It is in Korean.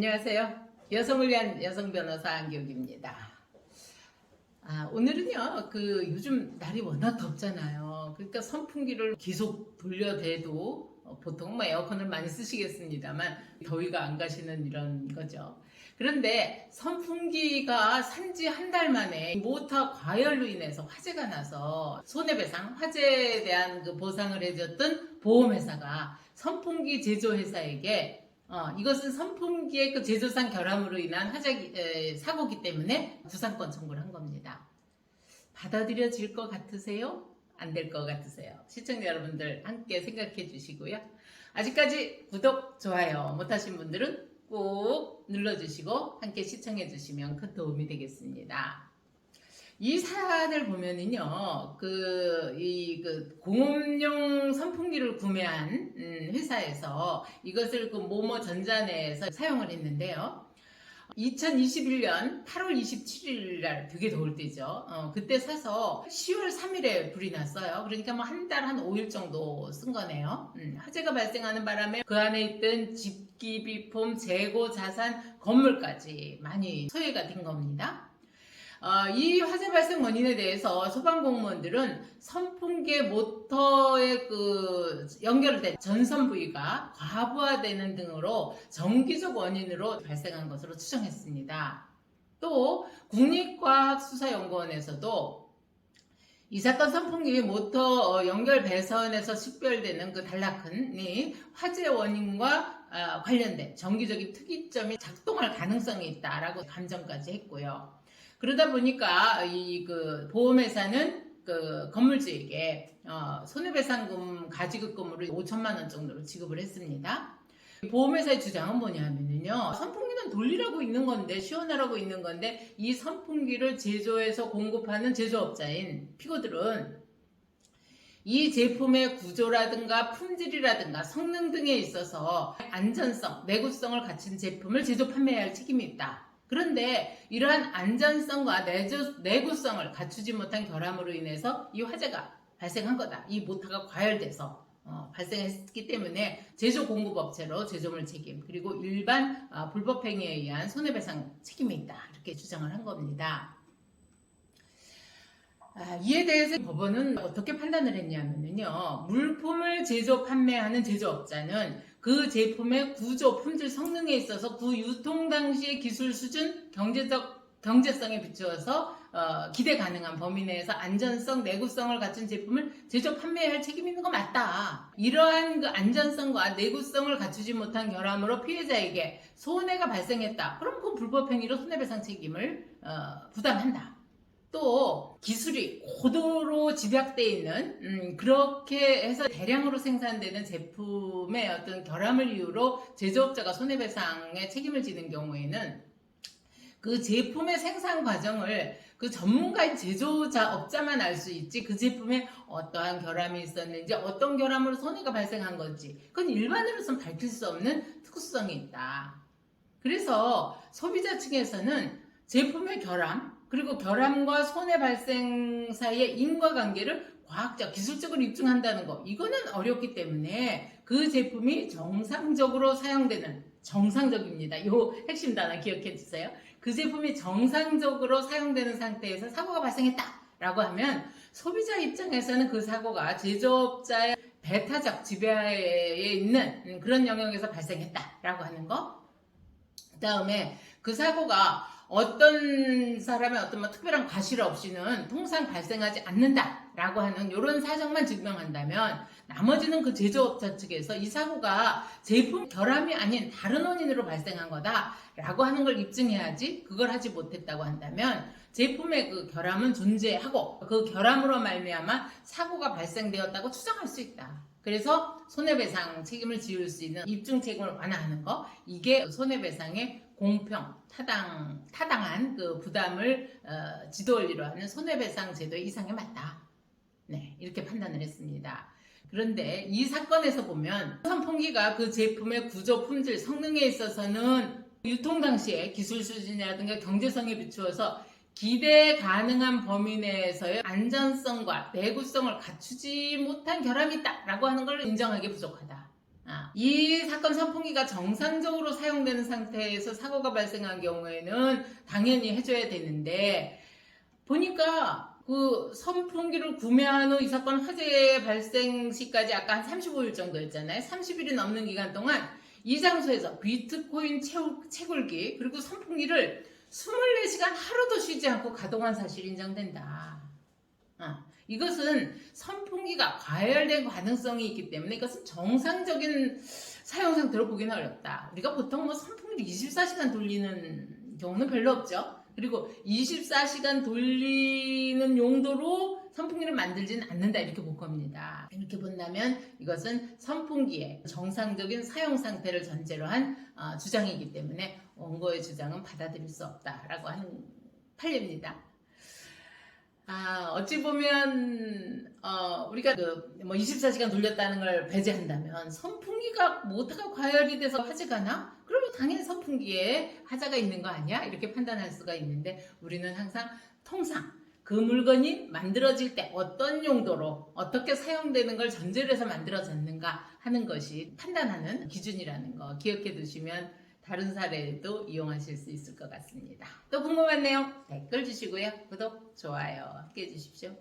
안녕하세요. 여성을 위한 여성 변호사 안기욱입니다. 오늘은요, 요즘 날이 워낙 덥잖아요. 그러니까 선풍기를 계속 돌려대도 보통 에어컨을 많이 쓰시겠습니다만 더위가 안 가시는 이런 거죠. 그런데 선풍기가 산지 한 달 만에 모터 과열로 인해서 화재가 나서 손해배상, 화재에 대한 보상을 해줬던 보험회사가 선풍기 제조회사에게 이것은 선풍기의 제조상 결함으로 인한 사고기 때문에 구상권 청구를 한 겁니다. 받아들여질 것 같으세요? 안 될 것 같으세요? 시청자 여러분들 함께 생각해 주시고요. 아직까지 구독, 좋아요 못하신 분들은 꼭 눌러주시고 함께 시청해 주시면 큰 도움이 되겠습니다. 이 사안을 보면은요, 공업용 선풍기를 구매한 회사에서 이것을 모모 전자내에서 사용을 했는데요. 2021년 8월 27일 날 되게 더울 때죠. 그때 사서 10월 3일에 불이 났어요. 그러니까 한 달 한 5일 정도 쓴 거네요. 화재가 발생하는 바람에 그 안에 있던 집기, 비품, 재고, 자산, 건물까지 많이 소외가 된 겁니다. 이 화재 발생 원인에 대해서 소방공무원들은 선풍기의 모터에 연결된 전선 부위가 과부하되는 등으로 정기적 원인으로 발생한 것으로 추정했습니다. 또 국립과학수사연구원에서도 이 사건 선풍기 모터 연결 배선에서 식별되는 단락근이 화재 원인과 관련된 정기적인 특이점이 작동할 가능성이 있다라고 감정까지 했고요. 그러다 보니까 보험회사는 건물주에게 손해배상금 가지급금으로 5천만 원 정도로 지급을 했습니다. 보험회사의 주장은 뭐냐면요, 선풍기는 돌리라고 있는 건데, 시원하라고 있는 건데, 이 선풍기를 제조해서 공급하는 제조업자인 피고들은 이 제품의 구조라든가 품질이라든가 성능 등에 있어서 안전성, 내구성을 갖춘 제품을 제조 판매해야 할 책임이 있다. 그런데 이러한 안전성과 내구성을 갖추지 못한 결함으로 인해서 이 화재가 발생한 거다. 이 모터가 과열돼서 발생했기 때문에 제조 공급업체로 제조물 책임, 그리고 일반 불법행위에 의한 손해배상 책임이 있다. 이렇게 주장을 한 겁니다. 이에 대해서 법원은 어떻게 판단을 했냐면요, 물품을 제조 판매하는 제조업자는 그 제품의 구조, 품질, 성능에 있어서 그 유통 당시의 기술 수준, 경제성에 비추어서 기대 가능한 범위 내에서 안전성, 내구성을 갖춘 제품을 제조 판매해야 할 책임이 있는 거 맞다. 이러한 안전성과 내구성을 갖추지 못한 결함으로 피해자에게 손해가 발생했다. 그럼 그 불법행위로 손해배상 책임을 부담한다. 또 기술이 고도로 집약되어 있는 그렇게 해서 대량으로 생산되는 제품의 어떤 결함을 이유로 제조업자가 손해배상에 책임을 지는 경우에는 그 제품의 생산 과정을 그 전문가인 제조업자만 알 수 있지, 그 제품에 어떠한 결함이 있었는지, 어떤 결함으로 손해가 발생한 건지 그건 일반으로서는 밝힐 수 없는 특수성이 있다. 그래서 소비자 측에서는 제품의 결함, 그리고 결함과 손해 발생 사이의 인과관계를 과학적, 기술적으로 입증한다는 거, 이거는 어렵기 때문에 그 제품이 정상적으로 사용되는, 정상적입니다. 이 핵심 단어 기억해 주세요. 그 제품이 정상적으로 사용되는 상태에서 사고가 발생했다라고 하면 소비자 입장에서는 그 사고가 제조업자의 배타적 지배하에 있는 그런 영역에서 발생했다라고 하는 거. 그 다음에 그 사고가 어떤 사람의 어떤 특별한 과실 없이는 통상 발생하지 않는다라고 하는 이런 사정만 증명한다면 나머지는 그 제조업자 측에서 이 사고가 제품 결함이 아닌 다른 원인으로 발생한 거다라고 하는 걸 입증해야지, 그걸 하지 못했다고 한다면 제품의 그 결함은 존재하고 그 결함으로 말미암아 사고가 발생되었다고 추정할 수 있다. 그래서 손해배상 책임을 지을 수 있는 입증 책임을 완화하는 거, 이게 손해배상의 공평, 타당한 그 부담을 지도원리로 하는 손해배상 제도의 이상에 맞다. 네, 이렇게 판단을 했습니다. 그런데 이 사건에서 보면 선풍기가 그 제품의 구조, 품질, 성능에 있어서는 유통 당시에 기술 수준이라든가 경제성에 비추어서 기대 가능한 범위 내에서의 안전성과 내구성을 갖추지 못한 결함이 있다라고 하는 걸 인정하기 부족하다. 이 사건 선풍기가 정상적으로 사용되는 상태에서 사고가 발생한 경우에는 당연히 해줘야 되는데, 보니까 그 선풍기를 구매한 후 이 사건 화재 발생 시까지 아까 한 35일 정도였잖아요. 30일이 넘는 기간 동안 이 장소에서 비트코인 채굴기 그리고 선풍기를 24시간 하루도 쉬지 않고 가동한 사실이 인정된다. 이것은 선풍기가 과열된 가능성이 있기 때문에 이것은 정상적인 사용 상태로 보기는 어렵다. 우리가 보통 뭐 선풍기를 24시간 돌리는 경우는 별로 없죠. 그리고 24시간 돌리는 용도로 선풍기를 만들지는 않는다 이렇게 볼 겁니다. 이렇게 본다면 이것은 선풍기의 정상적인 사용 상태를 전제로 한 주장이기 때문에 원고의 주장은 받아들일 수 없다라고 하는 판례입니다. 어찌 보면 우리가 뭐 24시간 돌렸다는 걸 배제한다면 선풍기가 모터가 과열이 돼서 화재가 나? 그러면 당연히 선풍기에 하자가 있는 거 아니야? 이렇게 판단할 수가 있는데 우리는 항상 통상 그 물건이 만들어질 때 어떤 용도로 어떻게 사용되는 걸 전제로 해서 만들어졌는가 하는 것이 판단하는 기준이라는 거 기억해 두시면 다른 사례도 이용하실 수 있을 것 같습니다. 또 궁금한 내용 댓글 주시고요. 구독, 좋아요 함께 해주십시오.